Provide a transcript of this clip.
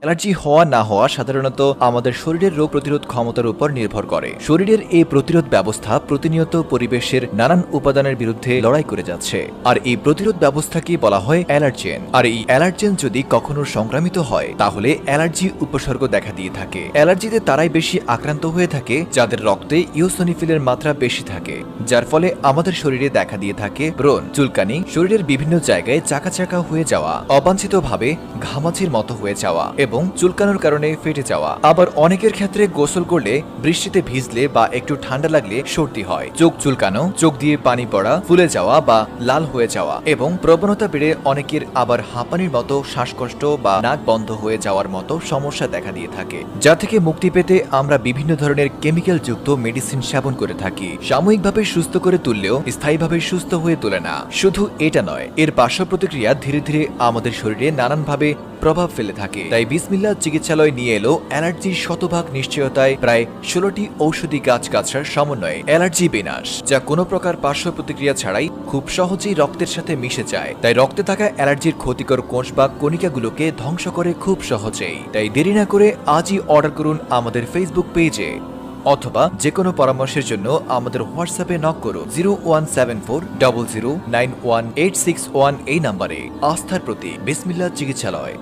Allergy হওয়া না হওয়া সাধারণত আমাদের শরীরের রোগ প্রতিরোধ ক্ষমতার উপর নির্ভর করে। শরীরের এই প্রতিরোধ ব্যবস্থা প্রতিনিয়ত পরিবেশের নানান উপাদানের বিরুদ্ধে লড়াই করে যাচ্ছে, আর এই প্রতিরোধ ব্যবস্থাকে বলা হয় অ্যালার্জেন। আর এই অ্যালার্জেন যদি কখনো সংক্রামিত হয় তাহলে অ্যালার্জি উপসর্গ দেখা দিয়ে থাকে। অ্যালার্জিতে তারাই বেশি আক্রান্ত হয়ে থাকে যাদের রক্তে ইওসিনোফিলের মাত্রা বেশি থাকে, যার ফলে আমাদের শরীরে দেখা দিয়ে থাকে ব্রণ, চুলকানি, শরীরের বিভিন্ন জায়গায় চাকা চাকা হয়ে যাওয়া, অবাঞ্ছিতভাবে ঘামাচির মতো হয়ে যাওয়া এবং চুলকানোর কারণে ফেটে যাওয়া। আবার অনেকের ক্ষেত্রে গোসল করলে, বৃষ্টিতে ভিজলে বা একটু ঠান্ডা লাগলে সর্দি হয়, চোখ চুলকানো, চোখ দিয়ে পানি পড়া, ফুলে যাওয়া বা লাল হয়ে যাওয়া এবং প্রবণতা বেড়ে অনেকের আবার হাঁপানির মতো, শ্বাসকষ্ট বা নাক বন্ধ হয়ে যাওয়ার মতো সমস্যা দেখা দিয়ে থাকে, যা থেকে মুক্তি পেতে আমরা বিভিন্ন ধরনের কেমিক্যাল যুক্ত মেডিসিন সেবন করে থাকি। সাময়িকভাবে সুস্থ করে তুললেও স্থায়ীভাবে সুস্থ হয়ে তোলে না। শুধু এটা নয়, এর পার্শ্ব প্রতিক্রিয়া ধীরে ধীরে আমাদের শরীরে নানানভাবে প্রভাব ফেলে থাকে। তাই বিসমিল্লাহ চিকিৎসালয় নিয়ে এলো অ্যালার্জির শতভাগ নিশ্চয়তায় প্রায় 16টি ঔষধি গাছগাছড়ার সমন্বয়ে অ্যালার্জি বিনাশ, যা কোনো প্রকার পার্শ্ব প্রতিক্রিয়া ছাড়াই খুব সহজেই রক্তের সাথে মিশে যায়। তাই রক্তে থাকা অ্যালার্জির ক্ষতিকর কোষ বা কণিকাগুলোকে ধ্বংস করে খুব সহজেই। তাই দেরি না করে আজই অর্ডার করুন আমাদের ফেসবুক পেজে, অথবা যে কোনো পরামর্শের জন্য আমাদের হোয়াটসঅ্যাপে নক করুন 01740091861 এই নম্বরে। আস্থার প্রতীক বিসমিল্লাহ চিকিৎসালয়।